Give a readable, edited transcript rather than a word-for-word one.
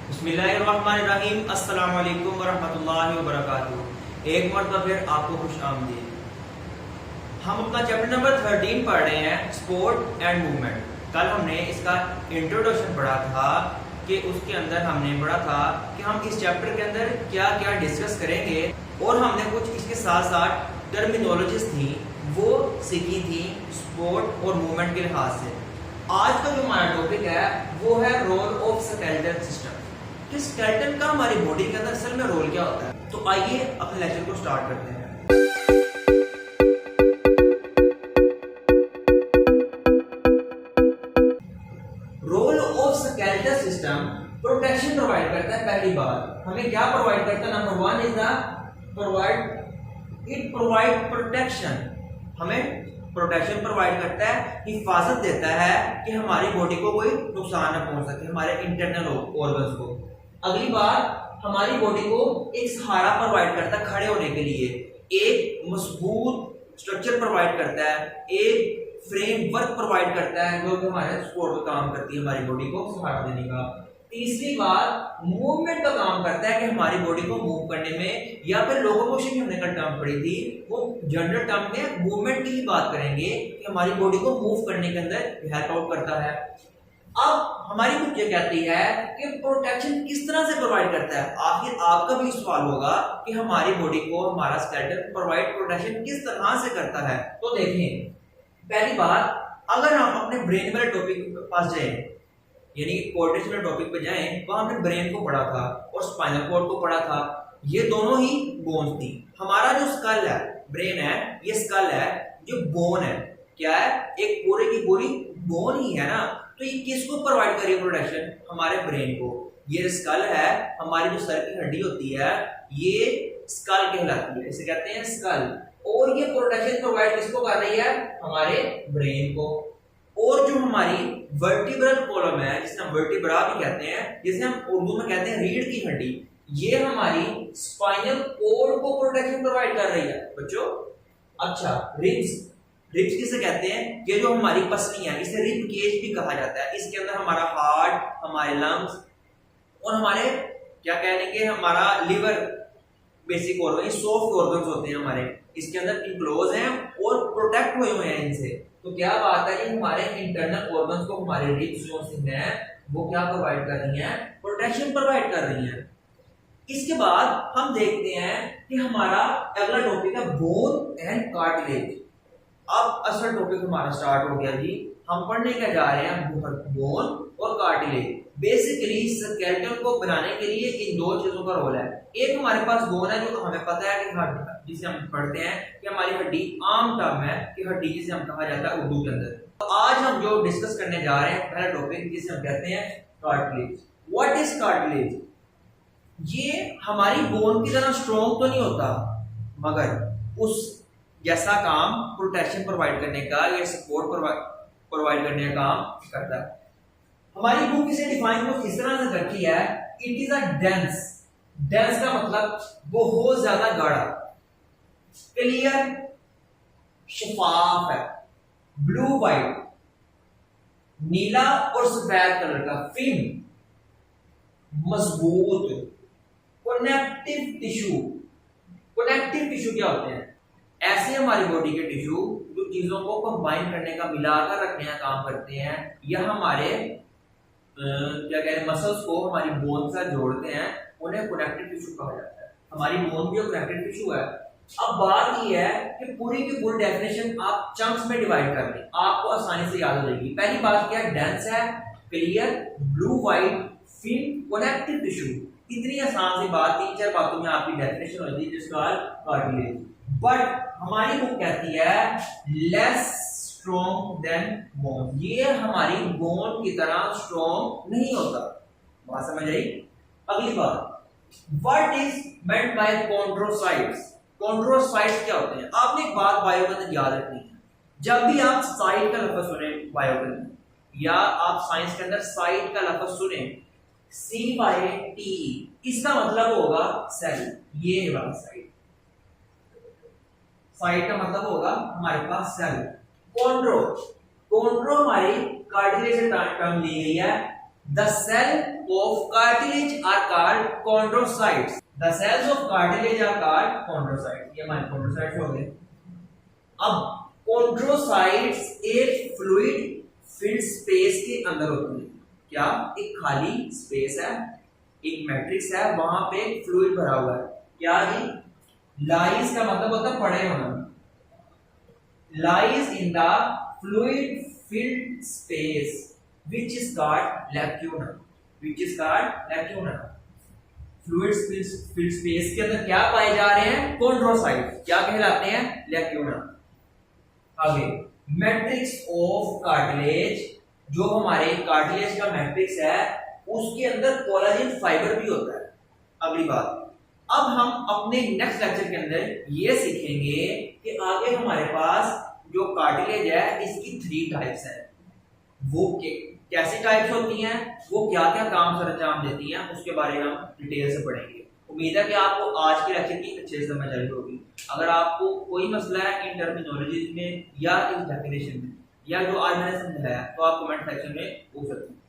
बिस्मिल्लाहिर्रहमानिर्रहीम। अस्सलाम वालेकुम वरहमतुल्लाहि वबरकातुहू। एक मरतबा फिर आपको खुश आमदीद। हम अपना चैप्टर नंबर 13 पढ़ रहे हैं, स्पोर्ट एंड मूवमेंट। कल हमने इसका इंट्रोडक्शन पढ़ा था कि उसके अंदर हमने पढ़ा था कि हम इस चैप्टर के अंदर क्या क्या डिस्कस करेंगे, और हमने कुछ इसके साथ साथ टर्मिनोलॉजीज थी वो सीखी थी स्पोर्ट और मूवमेंट के लिहाज से। आज का जो हमारा टॉपिक है वो है रोल ऑफ स्केलेटल सिस्टम, कि स्केलेटन का हमारी बॉडी के अंदर असल में रोल क्या होता है। तो आइए अपने लेक्चर को स्टार्ट करते हैं। Role of skeletal system protection provide करता है। पहली बात हमें क्या प्रोवाइड करता है? Number 1 is the it provide protection. हमें प्रोटेक्शन प्रोवाइड करता है, हिफाजत देता है कि हमारी बॉडी को कोई नुकसान न पहुंच सके, हमारे इंटरनल ऑर्गन्स को। अगली बात हमारी बॉडी को एक सहारा प्रोवाइड करता है खड़े होने के लिए, एक मजबूत स्ट्रक्चर प्रोवाइड करता है, एक फ्रेमवर्क प्रोवाइड करता है जो कि हमारे सपोर्ट का काम करती है, हमारी बॉडी को सहारा देने का। तीसरी बात मूवमेंट का काम करता है कि हमारी बॉडी को मूव करने में, या फिर लोकोमोशन हमने कल टर्म पढ़ी थी, वो जनरल टर्म में मूवमेंट की ही बात करेंगे कि हमारी बॉडी को मूव करने के अंदर हेल्प आउट करता है। अब हमारी बुक ये कहती है कि प्रोटेक्शन किस तरह से प्रोवाइड करता है। आखिर आपका भी सवाल होगा कि हमारी बॉडी को हमारा स्केलेटन प्रोवाइड प्रोटेक्शन किस तरह से करता है। तो देखें, पहली बात अगर हम अपने ब्रेन वाले टॉपिक के पास जाएं, यानी कि कोर्टेक्स वाले टॉपिक पे जाएं, तो हमने ब्रेन को पढ़ा था और स्पाइनल कॉर्ड को पढ़ा था। ये दोनों ही बोन्स थी। हमारा जो स्कल है, ब्रेन है, ये स्कल है, जो बोन है क्या है, एक पूरे की पूरी बोन ही है ना। तो ये किसको प्रोवाइड करिए प्रोटेक्शन? हमारे ब्रेन को। ये स्कल है, हमारी जो सर की हड्डी होती है, ये स्कल कहलाती है, इसे कहते हैं स्कल। और ये प्रोटेक्शन प्रोवाइड किसको कर रही है? हमारे ब्रेन को। और जो हमारी वर्टिब्रल कॉलम है, जिसे हम वर्टिब्रा भी कहते हैं, जिसे हम उर्दू में कहते हैं रीढ़ की हड्डी, ये हमारी स्पाइनल कॉर्ड को प्रोटेक्शन प्रोवाइड कर रही है बच्चों। अच्छा, रिब्स किसे कहते हैं? ये जो हमारी पसली है, इसे रिब केज भी कहा जाता है। इसके अंदर हमारा हार्ट, हमारे लंग्स और हमारे क्या कह लेंगे, हमारा liver, basic organ, soft organs होते हैं हमारे, इसके अंदर इनक्लोज हैं और प्रोटेक्ट हुए हैं इनसे। तो क्या बात है, ये हमारे इंटरनल ऑर्गन्स को हमारे रिब्स जो हैं वो क्या प्रोवाइड कर रही हैं? प्रोटेक्शन प्रोवाइड कर रही हैं। इसके बाद हम देखते हैं कि हमारा अगला टॉपिक है बोन एंड कार्टिलेज। अब असल टॉपिक हमारा स्टार्ट हो गया जी। हम पढ़ने क्या जा रहे हैं? बोन और कार्टिलेज। बेसिकली स्केलेटन को बनाने के लिए इन दो चीजों का रोल है। एक हमारे पास बोन है, जो हमें पता है कि हड्डी, जिसे हम पढ़ते हैं कि हमारी हड्डी, आम टर्म है कि हड्डी जिसे हम कहा जाता है उर्दू के अंदर। तो आज हम जो डिस्कस करने जा रहे हैं पहला टॉपिक, जिसे हम कहते हैं कार्टिलेज। What is cartilage? ये हमारी बोन की तरह स्ट्रॉन्ग तो नहीं होता, मगर उस जैसा काम प्रोटेक्शन प्रोवाइड करने का या सपोर्ट प्रोवाइड करने का काम करता है। हमारी बुक इसे डिफाइन को किस तरह से करती है? It is a dense. Dense का मतलब बहुत ज्यादा गाढ़ा, क्लियर, शफाफ है, ब्लू वाइट, नीला और सफेद कलर का, फिल्म, मजबूत, कनेक्टिव टिश्यू। कनेक्टिव टिश्यू क्या होते हैं? ऐसे हमारी बॉडी के टिश्यू जो चीजों को कंबाइन करने का, मिलाकर रखने का काम करते हैं, या हमारे क्या कहते हैं, मसल्स को हमारी बोन से जोड़ते हैं, उन्हें कनेक्टिव टिश्यू कहा जाता है। हमारी बोन भी कनेक्टिव टिश्यू है। अब बात यह है कि पूरी की पूरी डेफिनेशन आप चंक्स में डिवाइड कर लें, आपको आसानी से याद हो जाएगी। पहली बात क्या है? डेंस है, clear, blue white, film, connective tissue. इतनी आसान सी बात, 3-4 बातों में आपकी डेफिनेशन हो जाती है, जिसका कार्टिलेज। बट हमारी बुक कहती है लेस स्ट्रॉन्ग देन बोन। ये हमारी बोन की तरह स्ट्रॉन्ग नहीं होता। बात समझ आई? अगली बात, what is meant by chondrocytes? Chondrocytes क्या होते हैं? आपने एक बात बायो के अंदर याद रखनी है, जब भी आप साइट का लफ्ज सुने बायो के अंदर, या आप साइंस के अंदर साइट का लफ्ज सुने, CYTE, इसका मतलब होगा सेल। ये वाला साइट, साइट का मतलब होगा हमारे पास सेल। कॉन्ड्रो, कॉन्ड्रो हमारी कार्टिलेज से टर्म ली गई है, The cell of cartilage are called chondrocytes. The cells of cartilage are called chondrocytes. ये हमारे chondrocytes हो गए। अब chondrocytes एक fluid filled space के अंदर होती है। क्या? एक खाली स्पेस है, एक मैट्रिक्स है, वहां पे एक फ्लूइड भरा हुआ है। क्या जी? लाइज का मतलब होता है पड़े होना। Lies in the fluid filled space which is called lacuna, which is called lacuna। fluid filled space के अंदर क्या पाए जा रहे हैं? chondrocytes। क्या कहलाते हैं? lacuna। आगे मैट्रिक्स ऑफ कार्टिलेज, जो हमारे कार्टिलेज का मैट्रिक्स है उसके अंदर कोलाजन फाइबर भी होता है। अगली बात, अब हम अपने नेक्स्ट लेक्चर के अंदर ये सीखेंगे कि आगे हमारे पास जो कार्टिलेज है इसकी 3 टाइप्स है। वो कैसी टाइप्स होती हैं, वो क्या क्या काम सर अंजाम देती हैं, उसके बारे में हम डिटेल से पढ़ेंगे। उम्मीद है कि आपको आज के लेक्चर की अच्छे से समझ आई होगी। अगर आपको कोई मसला है इन टर्मिनोलॉजीज में या इस डेफिनेशन में या जो आज मैंने समझाया तो आप कमेंट सेक्शन में पूछ सकते हैं।